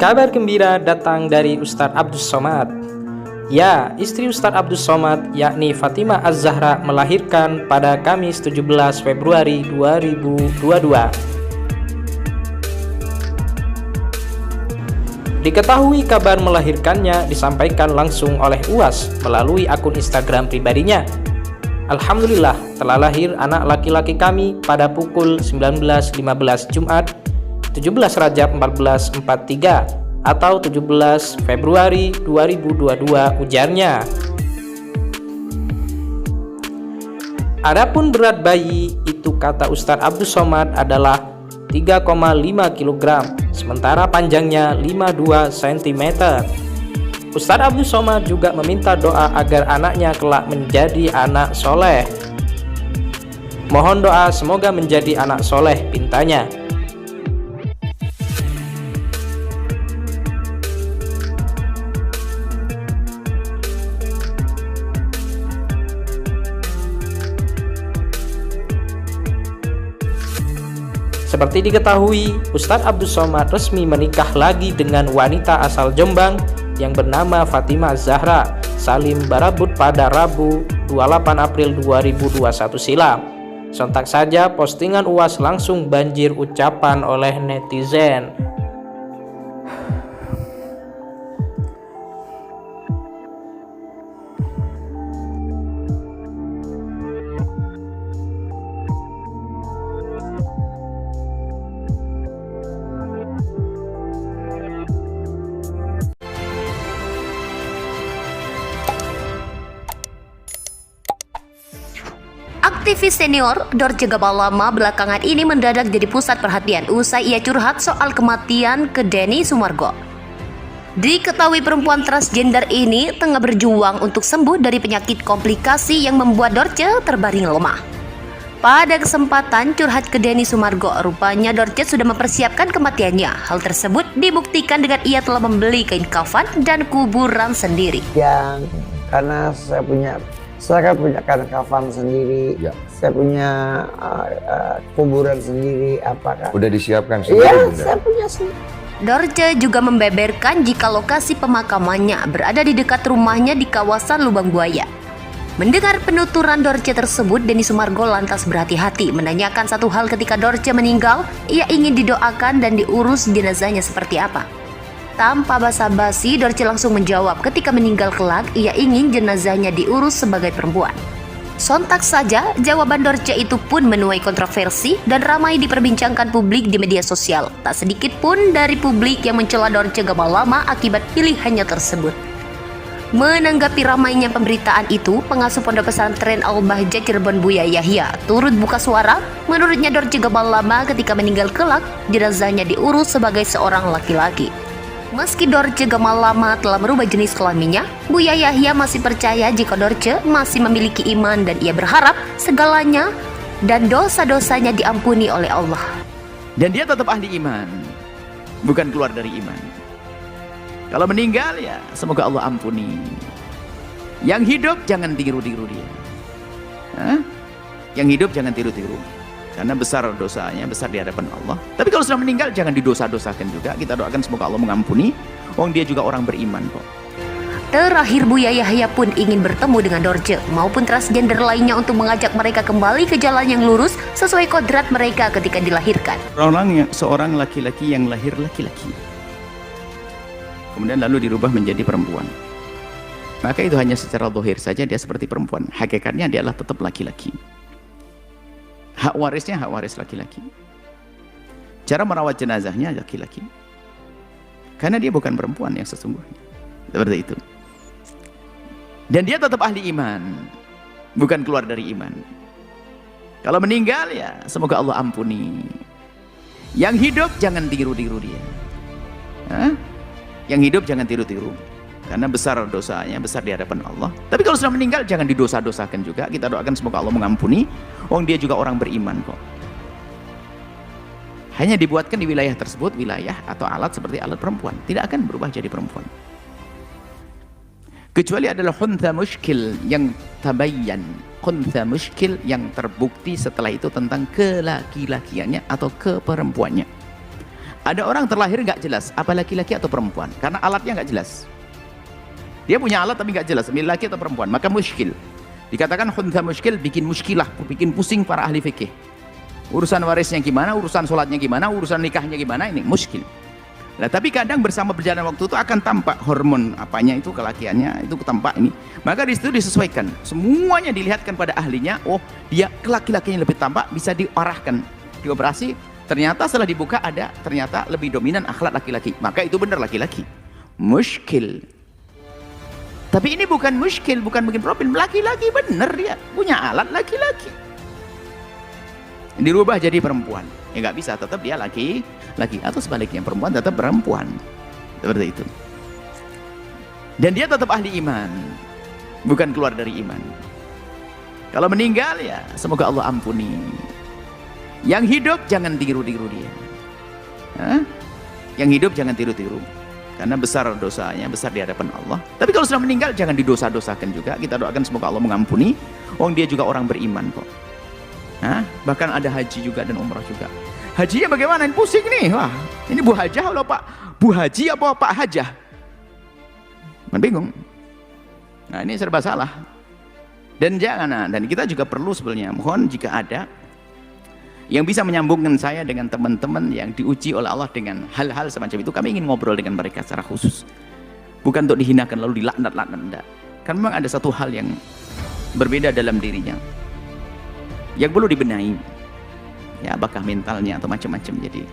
Kabar gembira datang dari Ustadz Abdus Somad. Ya, istri Ustadz Abdus Somad yakni Fatimah Az-Zahra melahirkan pada Kamis 17 Februari 2022. Diketahui kabar melahirkannya disampaikan langsung oleh UAS melalui akun Instagram pribadinya. Alhamdulillah telah lahir anak laki-laki kami pada pukul 19.15 Jumat 17 Rajab 1443 atau 17 Februari 2022, ujarnya. Adapun berat bayi itu, kata Ustadz Abdus Somad, adalah 3,5 kg, sementara panjangnya 52 cm. Ustadz Abdus Somad juga meminta doa agar anaknya kelak menjadi anak soleh. Mohon doa semoga menjadi anak soleh, pintanya. Seperti diketahui, Ustadz Abdus Somad resmi menikah lagi dengan wanita asal Jombang yang bernama Fatimah Az-Zahra Salim Barabut pada Rabu 28 April 2021 silam. Sontak saja postingan UAS langsung banjir ucapan oleh netizen. Aktivis senior Dorce Gamalama belakangan ini mendadak jadi pusat perhatian usai ia curhat soal kematian ke Denny Sumargo. Diketahui perempuan transgender ini tengah berjuang untuk sembuh dari penyakit komplikasi yang membuat Dorce terbaring lemah. Pada kesempatan curhat ke Denny Sumargo, rupanya Dorce sudah mempersiapkan kematiannya. Hal tersebut dibuktikan dengan ia telah membeli kain kafan dan kuburan sendiri. Karena saya kan punya kain kafan sendiri, ya. Saya punya kuburan sendiri. Apakah udah disiapkan sendiri? Iya, saya punya sendiri. Dorce juga membeberkan jika lokasi pemakamannya berada di dekat rumahnya di kawasan Lubang Buaya. Mendengar penuturan Dorce tersebut, Denny Sumargo lantas berhati-hati menanyakan satu hal. Ketika Dorce meninggal, ia ingin didoakan dan diurus jenazahnya seperti apa. Tanpa basa-basi, Dorce langsung menjawab ketika meninggal kelak, ia ingin jenazahnya diurus sebagai perempuan. Sontak saja, jawaban Dorce itu pun menuai kontroversi dan ramai diperbincangkan publik di media sosial. Tak sedikit pun dari publik yang mencela Dorce Gamalama akibat pilihannya tersebut. Menanggapi ramainya pemberitaan itu, pengasuh Pondok Pesantren Al-Bahjah Cirebon Buya Yahya turut buka suara. Menurutnya Dorce Gamalama ketika meninggal kelak, jenazahnya diurus sebagai seorang laki-laki. Meski Dorce Gamalama telah merubah jenis kelaminnya, Buya Yahya masih percaya jika Dorce masih memiliki iman dan ia berharap segalanya dan dosa-dosanya diampuni oleh Allah. Dan dia tetap ahli iman, bukan keluar dari iman. Kalau meninggal ya semoga Allah ampuni. Yang hidup jangan tiru-tiru dia. Yang hidup jangan tiru-tiru. Karena besar dosanya, besar di hadapan Allah. Tapi kalau sudah meninggal jangan didosa-dosakan juga. Kita doakan semoga Allah mengampuni. Wong dia juga orang beriman kok. Terakhir, Buya Yahya pun ingin bertemu dengan Dorce maupun transgender lainnya untuk mengajak mereka kembali ke jalan yang lurus sesuai kodrat mereka ketika dilahirkan. Seorang laki-laki yang lahir laki-laki, kemudian lalu dirubah menjadi perempuan, maka itu hanya secara zahir saja dia seperti perempuan. Hakikatnya dia adalah tetap laki-laki. Hak warisnya hak waris laki-laki. Cara merawat jenazahnya laki-laki. Karena dia bukan perempuan yang sesungguhnya. Seperti itu. Dan dia tetap ahli iman, bukan keluar dari iman. Kalau meninggal ya semoga Allah ampuni. Yang hidup jangan tiru-tiru dia. Yang hidup jangan tiru-tiru. Karena besar dosanya, besar di hadapan Allah. Tapi kalau sudah meninggal jangan didosa-dosakan juga. Kita doakan semoga Allah mengampuni. Wong dia juga orang beriman kok. Hanya dibuatkan di wilayah tersebut wilayah atau alat seperti alat perempuan, tidak akan berubah jadi perempuan. Kecuali adalah khuntha muskil yang tabayyan, khuntha muskil yang terbukti setelah itu tentang kelaki-lakiannya atau keperempuannya. Ada orang terlahir nggak jelas, apa laki-laki atau perempuan, karena alatnya nggak jelas. Dia punya alat tapi nggak jelas, laki atau perempuan, maka muskil. Dikatakan khuntha muskil, bikin muskilah, bikin pusing para ahli fikih. Urusan warisnya gimana, urusan sholatnya gimana, urusan nikahnya gimana, ini muskil. Nah, tapi kadang bersama berjalan waktu itu akan tampak hormon apanya itu, kelakiannya itu tampak ini. Maka di situ disesuaikan. Semuanya dilihatkan pada ahlinya. Oh, dia laki-lakinya lebih tampak, bisa diarahkan, dioperasi. Ternyata setelah dibuka ada ternyata lebih dominan akhlak laki-laki. Maka itu benar laki-laki. Muskil. Tapi ini bukan muskil, bukan bikin problem. Laki-laki benar dia punya alat laki-laki. Dirubah jadi perempuan. Ya nggak bisa, tetap dia laki atau sebaliknya perempuan tetap perempuan, seperti itu. Dan dia tetap ahli iman, bukan keluar dari iman. Kalau meninggal ya semoga Allah ampuni. Yang hidup jangan tiru-tiru dia. Hah? Yang hidup jangan tiru-tiru, karena besar dosanya, besar di hadapan Allah. Tapi kalau sudah meninggal jangan didosa-dosakan juga. Kita doakan semoga Allah mengampuni. Wong dia juga orang beriman kok. Hah? Bahkan ada haji juga dan umrah juga. Hajinya bagaimana? Ini pusing nih. Wah, ini Bu Hajah atau Pak Bu Haji apa Pak Hajah? Man bingung. Nah, ini serba salah. Dan jangan, dan kita juga perlu sebenarnya mohon jika ada yang bisa menyambungkan saya dengan teman-teman yang diuji oleh Allah dengan hal-hal semacam itu, kami ingin ngobrol dengan mereka secara khusus. Bukan untuk dihinakan lalu dilaknat-laknat, enggak. Kan memang ada satu hal yang berbeda dalam dirinya yang perlu dibenahi, ya, apakah mentalnya atau macam-macam. Jadi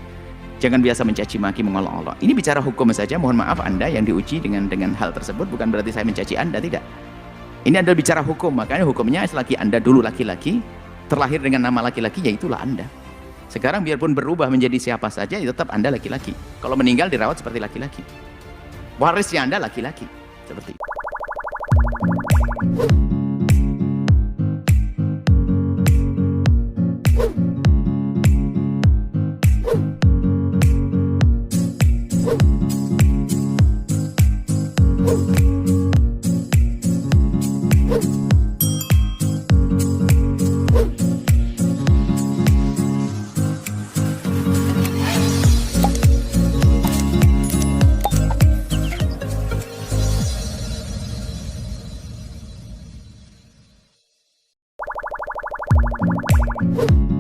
jangan biasa mencaci maki, mengolok-olok. Ini bicara hukum saja, mohon maaf Anda yang diuji dengan hal tersebut, bukan berarti saya mencaci Anda, tidak. Ini adalah bicara hukum, makanya hukumnya selagi Anda dulu laki-laki, terlahir dengan nama laki-laki, ya itulah Anda. Sekarang biarpun berubah menjadi siapa saja, ya tetap Anda laki-laki. Kalau meninggal dirawat seperti laki-laki, warisnya Anda laki-laki, seperti itu. You